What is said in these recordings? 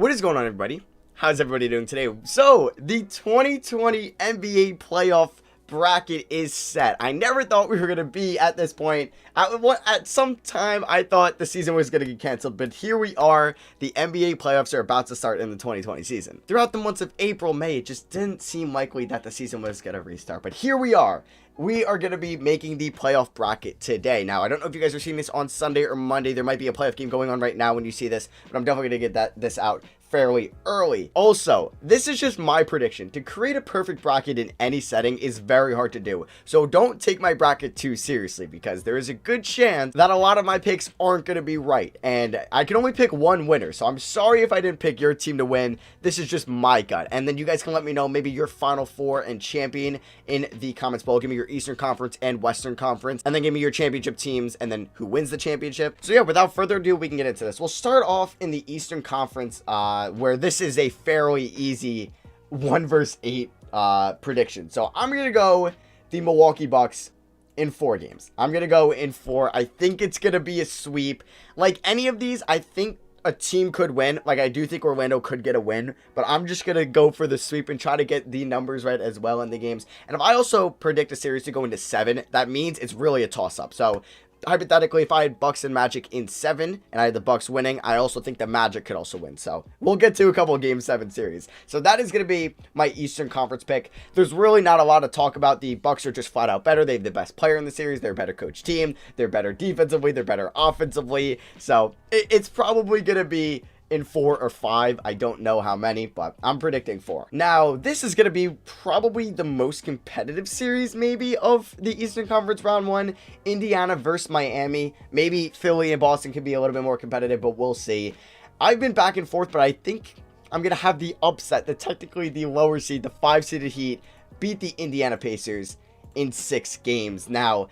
What is going on, everybody? How's everybody doing today? So, the 2020 NBA playoff bracket is set. I never thought we were going to be at this point. At some time, I thought the season was going to get canceled, but here we are. The NBA playoffs are about to start in the 2020 season. Throughout the months of April, May, it just didn't seem likely that the season was going to restart, but here we are. We are going to be making the playoff bracket today. Now, I don't know if you guys are seeing this on Sunday or Monday. There might be a playoff game going on right now when you see this, but I'm definitely going to get this out fairly early. Also, this is just my prediction. To create a perfect bracket in any setting is very hard to do. So don't take my bracket too seriously, because there is a good chance that a lot of my picks aren't going to be right. And I can only pick one winner. So I'm sorry if I didn't pick your team to win. This is just my gut. And then you guys can let me know maybe your Final Four and champion in the comments below. Give me your Eastern Conference and Western Conference. And then give me your championship teams and then who wins the championship. So yeah, without further ado, we can get into this. We'll start off in the Eastern Conference, where this is a fairly easy 1 versus 8 prediction. So I'm going to go the Milwaukee Bucks in 4 games. I'm going to go in 4. I think it's going to be a sweep. Like any of these, I think a team could win. Like, I do think Orlando could get a win, but I'm just going to go for the sweep and try to get the numbers right as well in the games. And if I also predict a series to go into 7, that means it's really a toss-up. So hypothetically, if I had Bucks and Magic in 7 and I had the Bucks winning, I also think the Magic could also win. So we'll get to a couple of Game 7 series. So that is going to be my Eastern Conference pick. There's really not a lot to talk about. The Bucks are just flat out better. They have the best player in the series. They're a better coach team. They're better defensively. They're better offensively. So it's probably going to be in 4 or 5. I don't know how many, but I'm predicting 4. Now, this is going to be probably the most competitive series, maybe, of the Eastern Conference Round 1. Indiana versus Miami. Maybe Philly and Boston can be a little bit more competitive, but we'll see. I've been back and forth, but I think I'm going to have the upset, technically the lower seed, the 5-seeded Heat, beat the Indiana Pacers in 6 games. Now,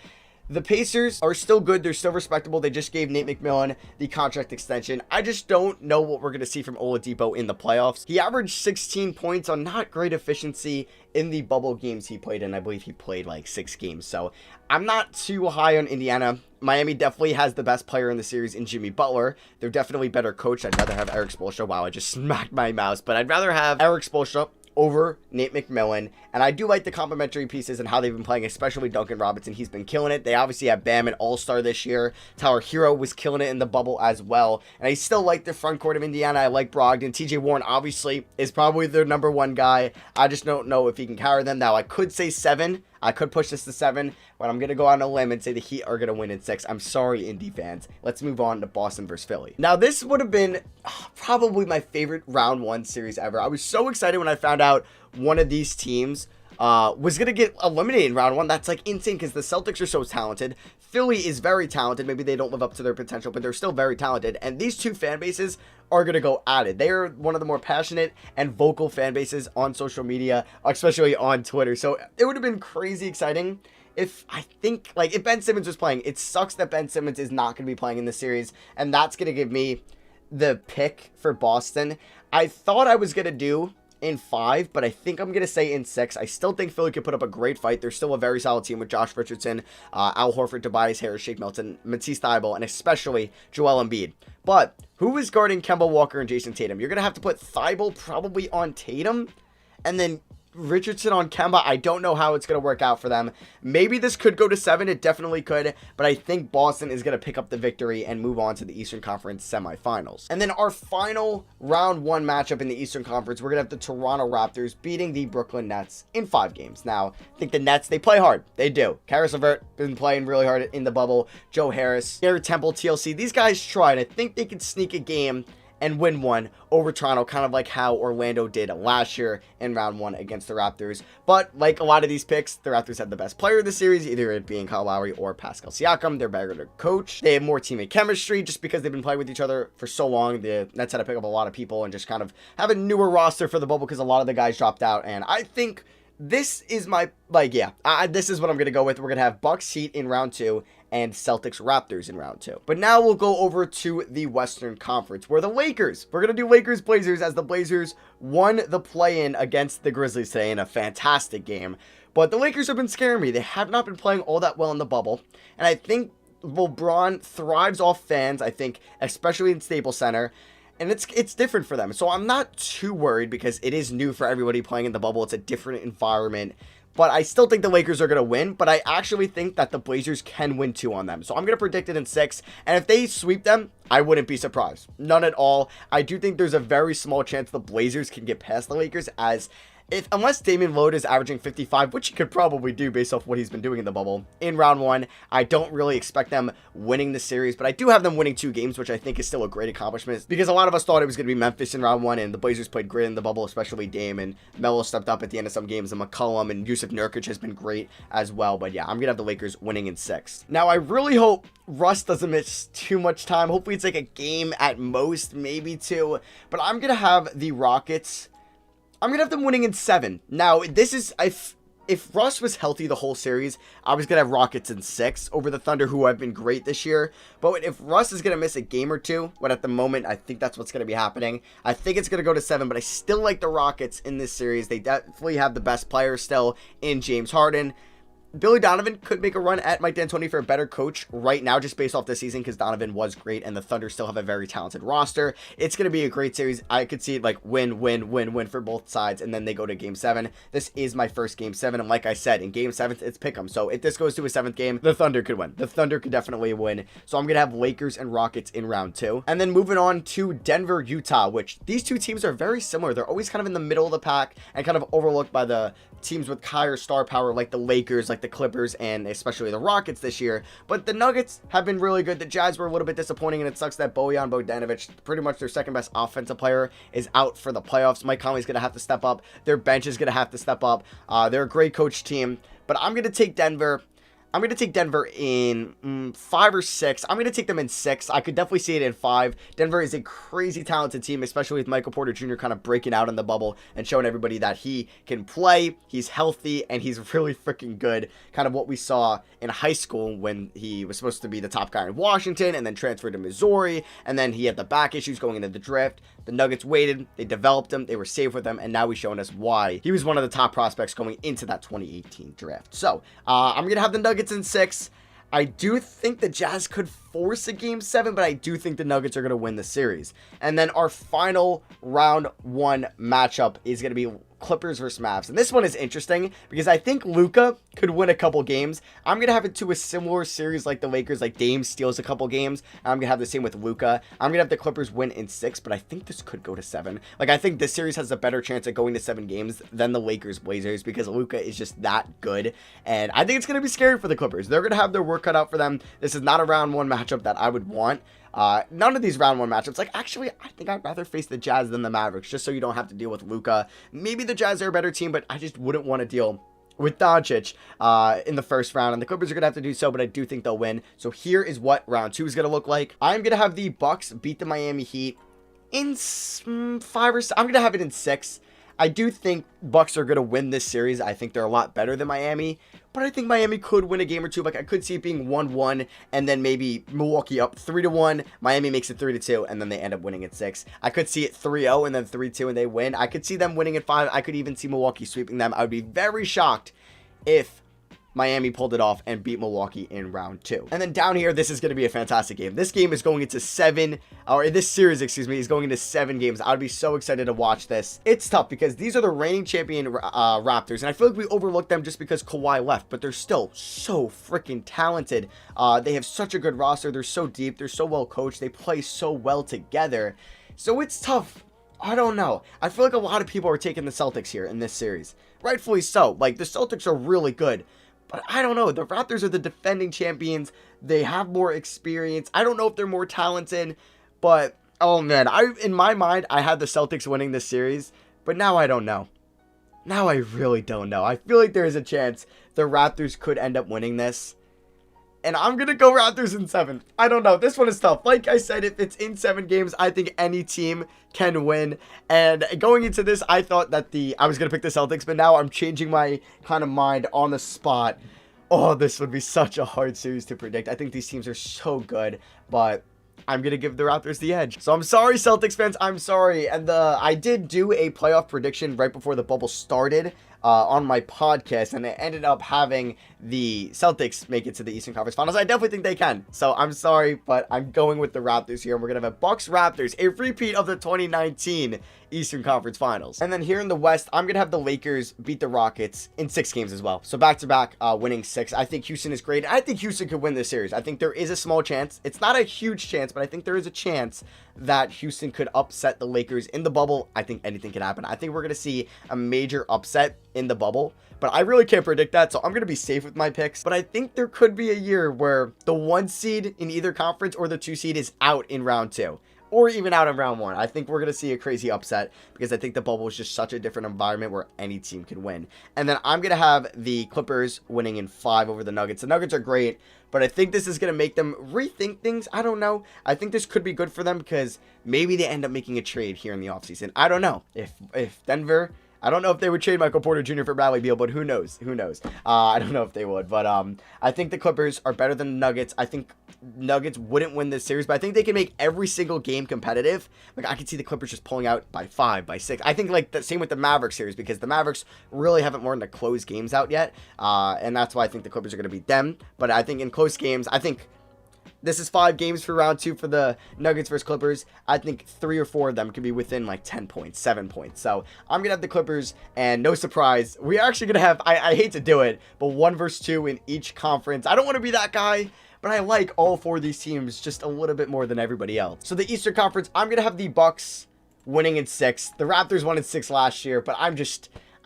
the Pacers are still good. They're still respectable. They just gave Nate McMillan the contract extension. I just don't know what we're going to see from Oladipo in the playoffs. He averaged 16 points on not great efficiency in the bubble games he played in. I believe he played like 6 games. So I'm not too high on Indiana. Miami definitely has the best player in the series in Jimmy Butler. They're definitely better coached. I'd rather have Eric Spoelstra. Wow, I just smacked my mouse. But I'd rather have Eric Spoelstra over Nate McMillan, and I do like the complementary pieces and how they've been playing, especially Duncan Robinson. He's been killing it. They obviously have Bam, an all-star this year. Tyler Hero was killing it in the bubble as well, and I still like the front court of Indiana. I like Brogdon. TJ Warren obviously is probably their number 1 guy. I just don't know if he can carry them. Now, I could say 7. I could push this to 7, but I'm going to go on a limb and say the Heat are going to win in 6. I'm sorry, Indy fans. Let's move on to Boston versus Philly. Now, this would have been probably my favorite round 1 series ever. I was so excited when I found out one of these teams was going to get eliminated in round 1. That's like insane, because the Celtics are so talented. Philly is very talented. Maybe they don't live up to their potential, but they're still very talented. And these two fan bases are going to go at it. They are one of the more passionate and vocal fan bases on social media, especially on Twitter. So it would have been crazy exciting if if Ben Simmons was playing. It sucks that Ben Simmons is not going to be playing in this series, and that's going to give me the pick for Boston. I thought I was going to do in 5, but I think I'm going to say in 6. I still think Philly could put up a great fight. They're still a very solid team with Josh Richardson, Al Horford, Tobias Harris, Shake Milton, Matisse Thybulle, and especially Joel Embiid. But who is guarding Kemba Walker and Jason Tatum? You're going to have to put Thybulle probably on Tatum, and then Richardson on Kemba. I don't know how it's going to work out for them. Maybe this could go to 7. It definitely could. But I think Boston is going to pick up the victory and move on to the Eastern Conference semifinals. And then our final round 1 matchup in the Eastern Conference, we're going to have the Toronto Raptors beating the Brooklyn Nets in 5 games. Now, I think the Nets, they play hard. They do. Karis LeVert been playing really hard in the bubble. Joe Harris, Garrett Temple, TLC. These guys tried. I think they could sneak a game and win one over Toronto, kind of like how Orlando did last year in round 1 against the Raptors. But like a lot of these picks, the Raptors had the best player of the series, either it being Kyle Lowry or Pascal Siakam. They're better to coach. They have more teammate chemistry just because they've been playing with each other for so long. The Nets had to pick up a lot of people and just kind of have a newer roster for the bubble because a lot of the guys dropped out. And I think this is my, this is what I'm going to go with. We're going to have Bucks Heat in round 2 and Celtics Raptors in round 2. But now we'll go over to the Western Conference, where the Lakers, we're going to do Lakers Blazers, as the Blazers won the play-in against the Grizzlies today in a fantastic game. But the Lakers have been scaring me. They have not been playing all that well in the bubble, and I think LeBron thrives off fans, I think, especially in Staples Center. And it's different for them. So I'm not too worried because it is new for everybody playing in the bubble. It's a different environment. But I still think the Lakers are going to win. But I actually think that the Blazers can win 2 on them. So I'm going to predict it in 6. And if they sweep them, I wouldn't be surprised. None at all. I do think there's a very small chance the Blazers can get past the Lakers, as unless Damian Lillard is averaging 55, which he could probably do based off what he's been doing in the bubble in round 1, I don't really expect them winning the series, but I do have them winning 2 games, which I think is still a great accomplishment, because a lot of us thought it was going to be Memphis in round 1, and the Blazers played great in the bubble, especially Dame, and Melo stepped up at the end of some games, and McCollum and Yusuf Nurkic has been great as well. But yeah, I'm going to have the Lakers winning in 6. Now, I really hope Russ doesn't miss too much time. Hopefully it's like a game at most, maybe 2, but I'm going to have the Rockets. I'm going to have them winning in 7. Now, this is, if Russ was healthy the whole series, I was going to have Rockets in 6 over the Thunder, who have been great this year. But if Russ is going to miss a game or 2, but at the moment, I think that's what's going to be happening. I think it's going to go to 7, but I still like the Rockets in this series. They definitely have the best player still in James Harden. Billy Donovan could make a run at Mike D'Antoni for a better coach right now, just based off this season, because Donovan was great and the Thunder still have a very talented roster. It's going to be a great series. I could see it like win for both sides, and then they go to game 7. This is my first game 7, and like I said, in game 7, it's pick'em. So if this goes to a 7th game, the Thunder could win. The Thunder could definitely win. So I'm going to have Lakers and Rockets in round 2. And then moving on to Denver, Utah, which these 2 teams are very similar. They're always kind of in the middle of the pack and kind of overlooked by the teams with higher star power, like the Lakers, like the Clippers, and especially the Rockets this year. But the Nuggets have been really good. The Jazz were a little bit disappointing, and it sucks that Bojan Bogdanovic, pretty much their second best offensive player, is out for the playoffs. Mike Conley's going to have to step up. Their bench is going to have to step up. They're a great coach team, but I'm going to take Denver. I'm going to take Denver in 5 or 6. I'm going to take them in 6. I could definitely see it in 5. Denver is a crazy talented team, especially with Michael Porter Jr. kind of breaking out in the bubble and showing everybody that he can play. He's healthy, and he's really freaking good. Kind of what we saw in high school when he was supposed to be the top guy in Washington and then transferred to Missouri, and then he had the back issues going into the draft. The Nuggets waited, they developed him, they were safe with him, and now he's showing us why he was one of the top prospects going into that 2018 draft. So, I'm going to have the Nuggets in 6. I do think the Jazz could force a game 7, but I do think the Nuggets are going to win the series. And then our final round 1 matchup is going to be Clippers versus Mavs. And this one is interesting because I think Luka could win a couple games. I'm going to have it to a similar series like the Lakers, like Dame steals a couple games. I'm going to have the same with Luka. I'm going to have the Clippers win in 6, but I think this could go to 7. Like, I think this series has a better chance at going to 7 games than the Lakers Blazers because Luka is just that good. And I think it's going to be scary for the Clippers. They're going to have their work cut out for them. This is not a round 1 matchup that I would want. None of these round 1 matchups. Like, actually, I think I'd rather face the Jazz than the Mavericks, just so you don't have to deal with Luka. Maybe the Jazz are a better team, but I just wouldn't want to deal with Doncic in the first round, and the Clippers are going to have to do so, but I do think they'll win. So here is what round 2 is going to look like. I'm going to have the Bucks beat the Miami Heat in 5 or 6. I'm going to have it in 6. I do think Bucks are going to win this series. I think they're a lot better than Miami, but I think Miami could win a game or 2. Like, I could see it being 1-1, and then maybe Milwaukee up 3-1. Miami makes it 3-2, and then they end up winning at 6. I could see it 3-0 and then 3-2, and they win. I could see them winning at 5. I could even see Milwaukee sweeping them. I would be very shocked if Miami pulled it off and beat Milwaukee in round 2. And then down here, this is going to be a fantastic game. This game is going into 7, or this series, excuse me, is going into 7 games. I would be so excited to watch this. It's tough because these are the reigning champion Raptors, and I feel like we overlooked them just because Kawhi left, but they're still so freaking talented. They have such a good roster. They're so deep. They're so well coached. They play so well together. So it's tough. I don't know. I feel like a lot of people are taking the Celtics here in this series. Rightfully so. Like, the Celtics are really good. But I don't know. The Raptors are the defending champions. They have more experience. I don't know if they're more talented. But, oh man, in my mind, I had the Celtics winning this series. But now I don't know. Now I really don't know. I feel like there is a chance the Raptors could end up winning this. And I'm going to go Raptors in 7. I don't know. This one is tough. Like I said, if it's in 7 games, I think any team can win. And going into this, I thought that I was going to pick the Celtics, but now I'm changing my kind of mind on the spot. Oh, this would be such a hard series to predict. I think these teams are so good, but I'm going to give the Raptors the edge. So I'm sorry, Celtics fans. I'm sorry. And I did do a playoff prediction right before the bubble started. on my podcast, and it ended up having the Celtics make it to the Eastern Conference Finals. I definitely think they can. So I'm sorry, but I'm going with the Raptors here, and we're going to have a Bucks-Raptors, a repeat of the 2019 Eastern Conference Finals. And then here in the West, I'm going to have the Lakers beat the Rockets in 6 games as well. So back-to-back winning 6. I think Houston is great. I think Houston could win this series. I think there is a small chance. It's not a huge chance, but I think there is a chance that Houston could upset the Lakers in the bubble. I think anything can happen. I think we're going to see a major upset in the bubble, but I really can't predict that, so I'm going to be safe with my picks. But I think there could be a year where the 1 seed in either conference or the 2 seed is out in round 2. Or even out in round 1. I think we're going to see a crazy upset because I think the bubble is just such a different environment where any team can win. And then I'm going to have the Clippers winning in 5 over the Nuggets. The Nuggets are great, but I think this is going to make them rethink things. I don't know. I think this could be good for them because maybe they end up making a trade here in the offseason. I don't know. If Denver... I don't know if they would trade Michael Porter Jr. for Bradley Beal, but who knows? Who knows? I don't know if they would, but I think the Clippers are better than the Nuggets. I think Nuggets wouldn't win this series, but I think they can make every single game competitive. Like, I could see the Clippers just pulling out by 5, by 6. I think, like, the same with the Mavericks series, because the Mavericks really haven't learned to close games out yet, and that's why I think the Clippers are going to beat them. But I think in close games, I think... This is 5 games for round 2 for the Nuggets versus Clippers. I think 3 or 4 of them could be within like 10 points, 7 points. So I'm going to have the Clippers, and no surprise, we're actually going to have, I hate to do it, but 1 versus 2 in each conference. I don't want to be that guy, but I like all 4 of these teams just a little bit more than everybody else. So the Eastern Conference, I'm going to have the Bucks winning in 6. The Raptors won in 6 last year, but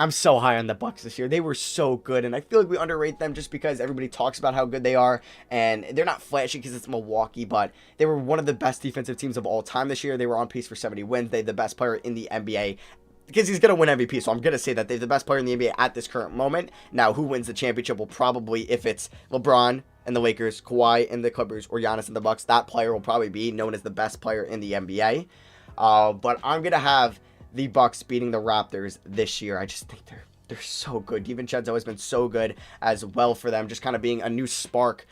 I'm so high on the Bucks this year. They were so good, and I feel like we underrate them just because everybody talks about how good they are, and they're not flashy because it's Milwaukee, but they were one of the best defensive teams of all time this year. They were on pace for 70 wins. They have the best player in the NBA because he's going to win MVP, so I'm going to say that they're the best player in the NBA at this current moment. Now, who wins the championship will probably, if it's LeBron and the Lakers, Kawhi and the Clippers, or Giannis and the Bucks, that player will probably be known as the best player in the NBA. But I'm going to have the Bucks beating the Raptors this year. I just think they're so good. DiVincenzo has been so good as well for them, just kind of being a new spark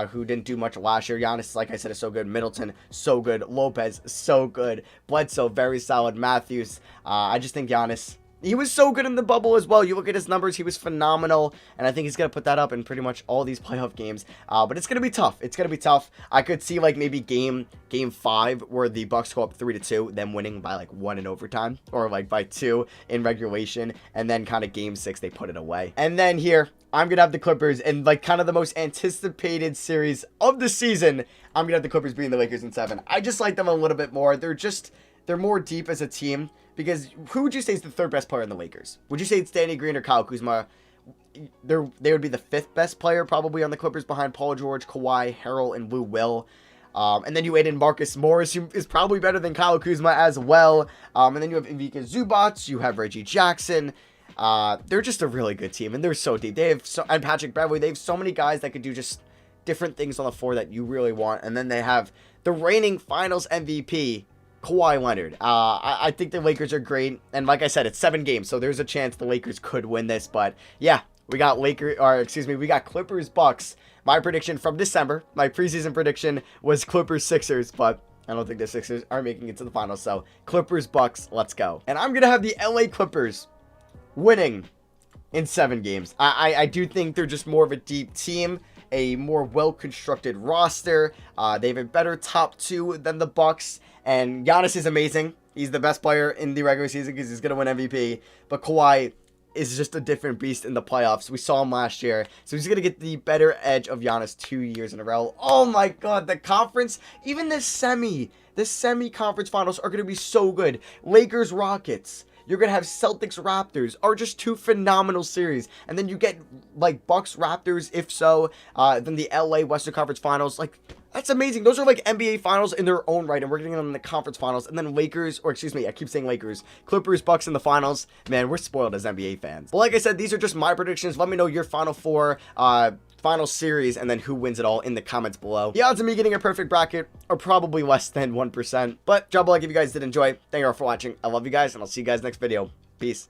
who didn't do much last year. Giannis, like I said, is so good. Middleton, so good. Lopez, so good. Bledsoe, very solid. Matthews, I just think Giannis... He was so good in the bubble as well. You look at his numbers, he was phenomenal, and I think he's going to put that up in pretty much all these playoff games. But it's going to be tough. It's going to be tough. I could see like maybe game 5 where the Bucks go up 3-2, them winning by like 1 in overtime, or like by 2 in regulation, and then kind of game 6 they put it away. And then here, I'm going to have the Clippers in like kind of the most anticipated series of the season. I'm going to have the Clippers beating the Lakers in 7. I just like them a little bit more. They're more deep as a team. Because who would you say is the 3rd best player in the Lakers? Would you say it's Danny Green or Kyle Kuzma? They would be the 5th best player probably on the Clippers behind Paul George, Kawhi, Harrell, and Lou Will. And then you add in Marcus Morris, who is probably better than Kyle Kuzma as well. And then you have Ivica Zubac, you have Reggie Jackson. They're just a really good team, and they're so deep. And Patrick Beverley, they have so many guys that could do just different things on the floor that you really want. And then they have the reigning Finals MVP, Kawhi Leonard. I think the Lakers are great, and like I said, it's 7 games, so there's a chance the Lakers could win this. But yeah, we got Clippers Bucks. My prediction from December, my preseason prediction was Clippers Sixers, but I don't think the Sixers are making it to the finals. So Clippers Bucks, let's go. And I'm gonna have the LA Clippers winning in 7 games. I do think they're just more of a deep team, a more well-constructed roster. They have a better top 2 than the Bucks. And Giannis is amazing. He's the best player in the regular season because he's going to win MVP. But Kawhi is just a different beast in the playoffs. We saw him last year. So he's going to get the better edge of Giannis 2 years in a row. Oh my God, the conference, even the semi-conference finals are going to be so good. Lakers, Rockets. You're going to have Celtics, Raptors, are just 2 phenomenal series. And then you get, like, Bucks, Raptors, if so. Then the LA Western Conference Finals. Like, that's amazing. Those are, like, NBA Finals in their own right. And we're getting them in the Conference Finals. And then Lakers, or excuse me, I keep saying Lakers. Clippers, Bucks in the Finals. Man, we're spoiled as NBA fans. But like I said, these are just my predictions. Let me know your Final 4, final series, and then who wins it all in the comments below. The odds of me getting a perfect bracket are probably less than 1%. But drop a like if you guys did enjoy. Thank you all for watching. I love you guys, and I'll see you guys next video. Peace.